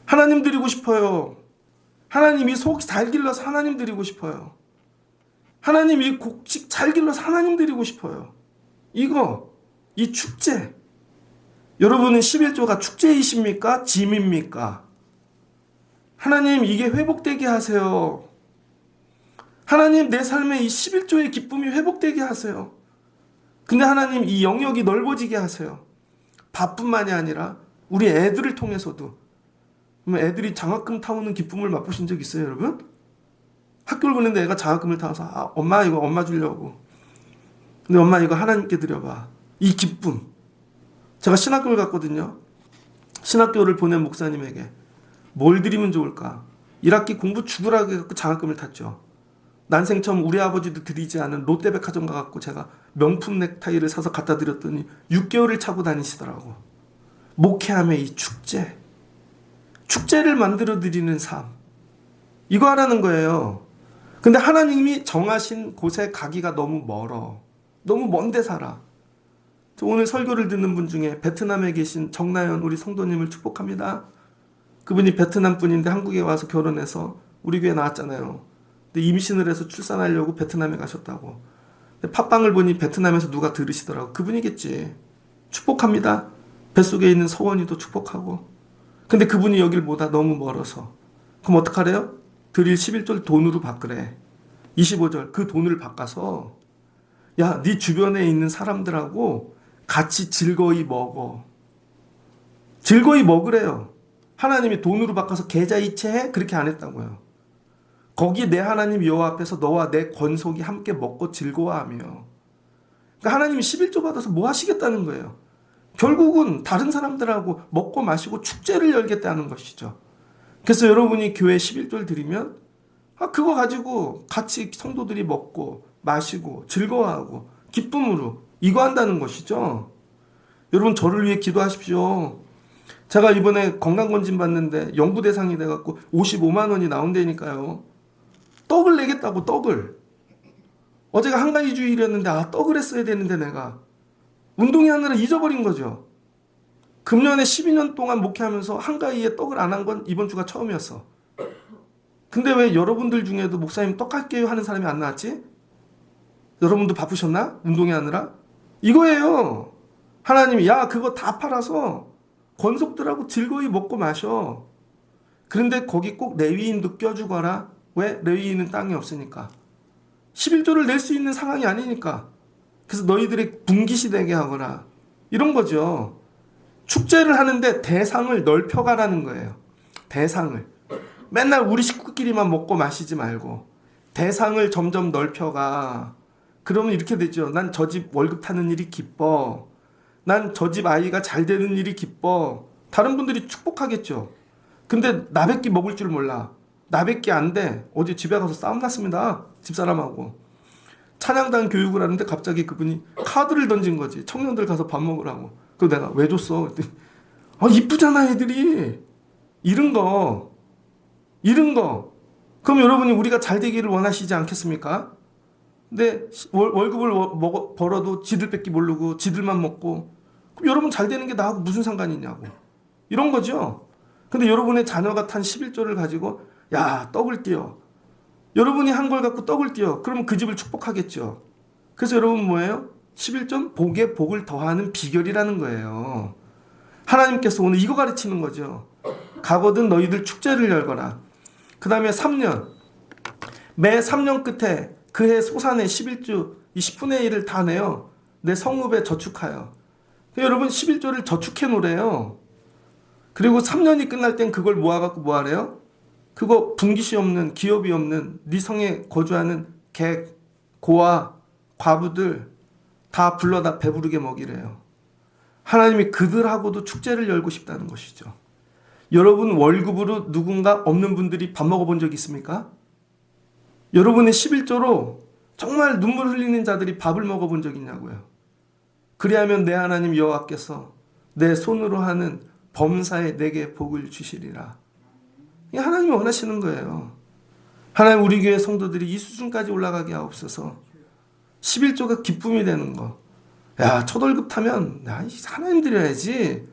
A: 하나님 드리고 싶어요. 하나님이 속 잘 길러서 하나님 드리고 싶어요. 하나님이 곡식 잘 길러서 하나님 드리고 싶어요. 이 축제. 여러분은 11조가 축제이십니까? 짐입니까? 하나님, 이게 회복되게 하세요. 하나님, 내 삶에 이 11조의 기쁨이 회복되게 하세요. 근데 하나님, 이 영역이 넓어지게 하세요. 밥뿐만이 아니라 우리 애들을 통해서도. 애들이 장학금 타오는 기쁨을 맛보신 적 있어요, 여러분? 학교를 보는데 애가 장학금을 타서, 엄마, 이거 엄마 주려고. 근데 엄마, 이거 하나님께 드려봐. 이 기쁨. 제가 신학교를 갔거든요. 신학교를 보낸 목사님에게 뭘 드리면 좋을까? 1학기 공부 죽으라고 해서 장학금을 탔죠. 난생 처음 우리 아버지도 드리지 않은 롯데백화점 가갖고 제가 명품 넥타이를 사서 갖다 드렸더니 6개월을 차고 다니시더라고. 목회함의 이 축제. 축제를 만들어 드리는 삶. 이거 하라는 거예요. 근데 하나님이 정하신 곳에 가기가 너무 멀어. 너무 먼데 살아. 오늘 설교를 듣는 분 중에 베트남에 계신 정나연 우리 성도님을 축복합니다. 그분이 베트남 분인데 한국에 와서 결혼해서 우리 교회 나왔잖아요. 근데 임신을 해서 출산하려고 베트남에 가셨다고. 근데 팟빵을 보니 베트남에서 누가 들으시더라고. 그분이겠지. 축복합니다. 뱃속에 있는 서원이도 축복하고. 근데 그분이 여길 못 와. 너무 멀어서. 그럼 어떡하래요? 드릴 11절 돈으로 바꾸래. 25절 그 돈을 바꿔서 야, 네 주변에 있는 사람들하고 같이 즐거이 먹어. 즐거이 먹으래요. 하나님이 돈으로 바꿔서 계좌이체해? 그렇게 안 했다고요. 거기 내 하나님 여호와 앞에서 너와 내 권속이 함께 먹고 즐거워하며. 그러니까 하나님이 11조 받아서 뭐 하시겠다는 거예요. 결국은 다른 사람들하고 먹고 마시고 축제를 열겠다는 것이죠. 그래서 여러분이 교회 11조를 드리면 그거 가지고 같이 성도들이 먹고 마시고 즐거워하고 기쁨으로 이거 한다는 것이죠. 여러분, 저를 위해 기도하십시오. 제가 이번에 건강검진 받는데 연구 대상이 돼갖고 55만 원이 나온다니까요. 떡을 내겠다고, 떡을. 어제가 한가위주일이었는데 떡을 했어야 되는데 내가 운동이 하느라 잊어버린 거죠. 금년에 12년 동안 목회하면서 한가위에 떡을 안 한 건 이번 주가 처음이었어. 근데 왜 여러분들 중에도 목사님 떡 할게요 하는 사람이 안 나왔지? 여러분도 바쁘셨나? 운동이 하느라? 이거예요. 하나님이 그거 다 팔아서 권속들하고 즐거이 먹고 마셔. 그런데 거기 꼭 레위인도 껴주거라. 왜? 레위인은 땅이 없으니까. 11조를 낼 수 있는 상황이 아니니까. 그래서 너희들의 분깃이 되게 하거라. 이런 거죠. 축제를 하는데 대상을 넓혀가라는 거예요. 대상을. 맨날 우리 식구끼리만 먹고 마시지 말고 대상을 점점 넓혀가. 그러면 이렇게 되죠. 난 저 집 월급 타는 일이 기뻐. 난 저 집 아이가 잘 되는 일이 기뻐. 다른 분들이 축복하겠죠. 근데 나밖에 먹을 줄 몰라. 나밖에 안 돼. 어제 집에 가서 싸움 났습니다. 집사람하고. 찬양단 교육을 하는데 갑자기 그분이 카드를 던진 거지. 청년들 가서 밥 먹으라고. 그래서 내가 왜 줬어? 그랬더니 이쁘잖아 애들이. 이런 거. 그럼 여러분이 우리가 잘 되기를 원하시지 않겠습니까? 근데 월급을 벌어도 지들밖에 모르고 지들만 먹고, 그럼 여러분 잘 되는 게 나하고 무슨 상관이 있냐고. 이런 거죠. 근데 여러분의 자녀가 탄 11조를 가지고 떡을 띄워. 여러분이 한 걸 갖고 떡을 띄워. 그러면 그 집을 축복하겠죠. 그래서 여러분 뭐예요? 11조 복에 복을 더하는 비결이라는 거예요. 하나님께서 오늘 이거 가르치는 거죠. 가거든 너희들 축제를 열거라. 그 다음에 3년. 매 3년 끝에 그해 소산의 11조 이 10분의 1을 다 내요. 내 성읍에 저축하여. 여러분 11조를 저축해 놓으래요. 그리고 3년이 끝날 땐 그걸 모아갖고 뭐 하래요? 그거 분깃이 없는, 기업이 없는 네 성에 거주하는 객, 고아, 과부들 다 불러다 배부르게 먹이래요. 하나님이 그들하고도 축제를 열고 싶다는 것이죠. 여러분 월급으로 누군가 없는 분들이 밥 먹어본 적 있습니까? 여러분의 11조로 정말 눈물 흘리는 자들이 밥을 먹어본 적 있냐고요. 그리하면 내 하나님 여호와께서 내 손으로 하는 범사에 내게 복을 주시리라. 이게 하나님이 원하시는 거예요. 하나님 우리 교회 성도들이 이 수준까지 올라가게 하옵소서. 11조가 기쁨이 되는 거. 야, 첫 월급 타면 야, 하나님 드려야지.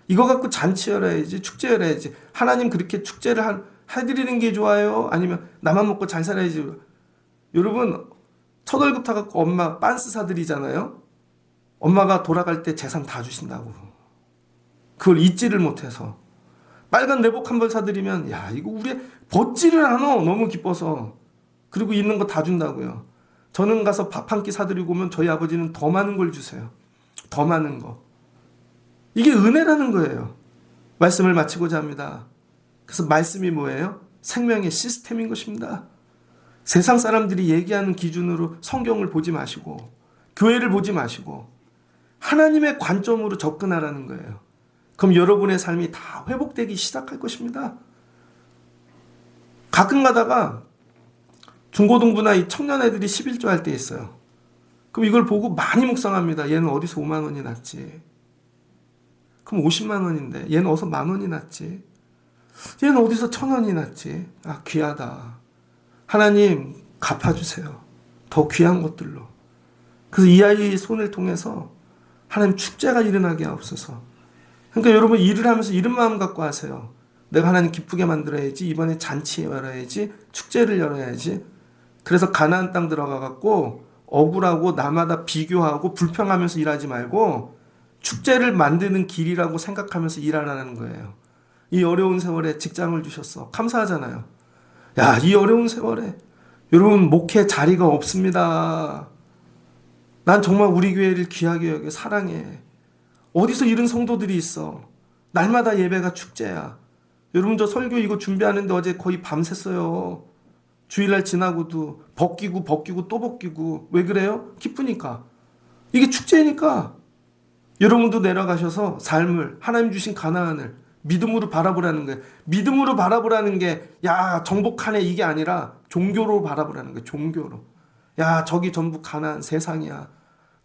A: 이거 갖고 잔치 열어야지. 축제 열어야지. 하나님 그렇게 축제를 해드리는 게 좋아요? 아니면 나만 먹고 잘 살아야지? 여러분, 첫 월급 타갖고 엄마 빤스 사드리잖아요. 엄마가 돌아갈 때 재산 다 주신다고. 그걸 잊지를 못해서. 빨간 내복 한 벌 사드리면 야, 이거 우리 벗지를 않아. 너무 기뻐서. 그리고 있는 거 다 준다고요. 저는 가서 밥 한 끼 사드리고 오면 저희 아버지는 더 많은 걸 주세요. 더 많은 거. 이게 은혜라는 거예요. 말씀을 마치고자 합니다. 그래서 말씀이 뭐예요? 생명의 시스템인 것입니다. 세상 사람들이 얘기하는 기준으로 성경을 보지 마시고 교회를 보지 마시고 하나님의 관점으로 접근하라는 거예요. 그럼 여러분의 삶이 다 회복되기 시작할 것입니다. 가끔 가다가 중고등부나 이 청년 애들이 11조 할 때 있어요. 그럼 이걸 보고 많이 묵상합니다. 얘는 어디서 5만 원이 났지? 그럼 50만 원인데 얘는 어디서 만 원이 났지? 얘는 어디서 1,000원이 났지? 아, 귀하다. 하나님 갚아주세요. 더 귀한 것들로. 그래서 이 아이의 손을 통해서 하나님 축제가 일어나게 하옵소서. 그러니까 여러분 일을 하면서 이런 마음 갖고 하세요. 내가 하나님 기쁘게 만들어야지. 이번에 잔치 열어야지. 축제를 열어야지. 그래서 가나안 땅 들어가 갖고 억울하고 나마다 비교하고 불평하면서 일하지 말고 축제를 만드는 길이라고 생각하면서 일하라는 거예요. 이 어려운 세월에 직장을 주셨어. 감사하잖아요. 야, 이 어려운 세월에 여러분 목회 자리가 없습니다. 난 정말 우리 교회를 귀하게 여겨 사랑해. 어디서 이런 성도들이 있어. 날마다 예배가 축제야. 여러분 저 설교 이거 준비하는데 어제 거의 밤샜어요. 주일날 지나고도 벗기고 또 벗기고. 왜 그래요? 기쁘니까. 이게 축제니까. 여러분도 내려가셔서 삶을 하나님 주신 가나안을 믿음으로 바라보라는 거예요. 믿음으로 바라보라는 게 야 정복하네 이게 아니라 종교로 바라보라는 거예요. 종교로. 야 저기 전부 가나안 세상이야.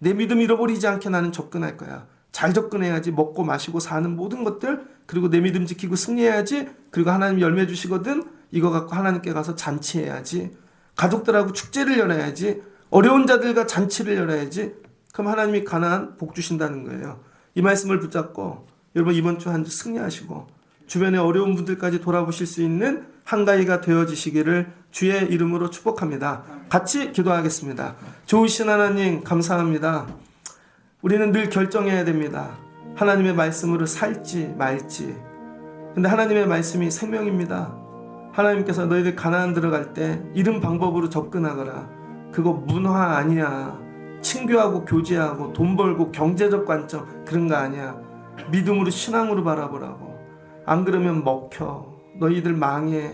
A: 내 믿음 잃어버리지 않게 나는 접근할 거야. 잘 접근해야지. 먹고 마시고 사는 모든 것들 그리고 내 믿음 지키고 승리해야지. 그리고 하나님 열매 주시거든. 이거 갖고 하나님께 가서 잔치해야지. 가족들하고 축제를 열어야지. 어려운 자들과 잔치를 열어야지. 그럼 하나님이 가나안 복 주신다는 거예요. 이 말씀을 붙잡고 여러분 이번 주 한 주 승리하시고 주변의 어려운 분들까지 돌아보실 수 있는 한가위가 되어지시기를 주의 이름으로 축복합니다. 같이 기도하겠습니다. 좋으신 하나님 감사합니다. 우리는 늘 결정해야 됩니다. 하나님의 말씀으로 살지 말지. 근데 하나님의 말씀이 생명입니다. 하나님께서 너희들 가나안 들어갈 때 이런 방법으로 접근하거라. 그거 문화 아니야. 친교하고 교제하고 돈 벌고 경제적 관점 그런 거 아니야. 믿음으로 신앙으로 바라보라고. 안 그러면 먹혀. 너희들 망해.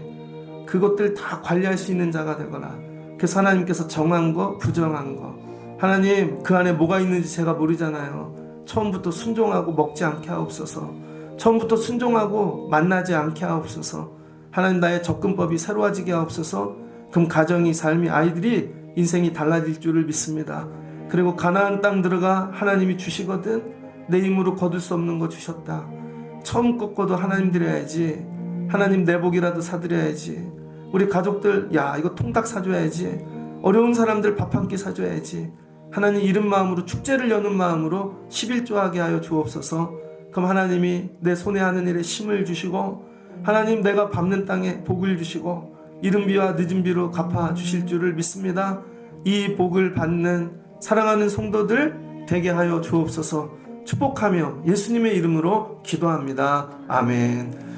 A: 그것들 다 관리할 수 있는 자가 되거라. 그래서 하나님께서 정한 거 부정한 거 하나님 그 안에 뭐가 있는지 제가 모르잖아요. 처음부터 순종하고 먹지 않게 하옵소서. 처음부터 순종하고 만나지 않게 하옵소서. 하나님 나의 접근법이 새로워지게 하옵소서. 그럼 가정이 삶이 아이들이 인생이 달라질 줄을 믿습니다. 그리고 가나안 땅 들어가 하나님이 주시거든. 내 힘으로 거둘 수 없는 거 주셨다. 처음 꺾어도 하나님 드려야지. 하나님 내복이라도 사드려야지. 우리 가족들 야 이거 통닭 사줘야지. 어려운 사람들 밥 한 끼 사줘야지. 하나님 이런 마음으로 축제를 여는 마음으로 11조하게 하여 주옵소서. 그럼 하나님이 내 손에 하는 일에 힘을 주시고 하나님 내가 밟는 땅에 복을 주시고 이른 비와 늦은 비로 갚아 주실 줄을 믿습니다. 이 복을 받는 사랑하는 성도들 되게 하여 주옵소서. 축복하며 예수님의 이름으로 기도합니다. 아멘.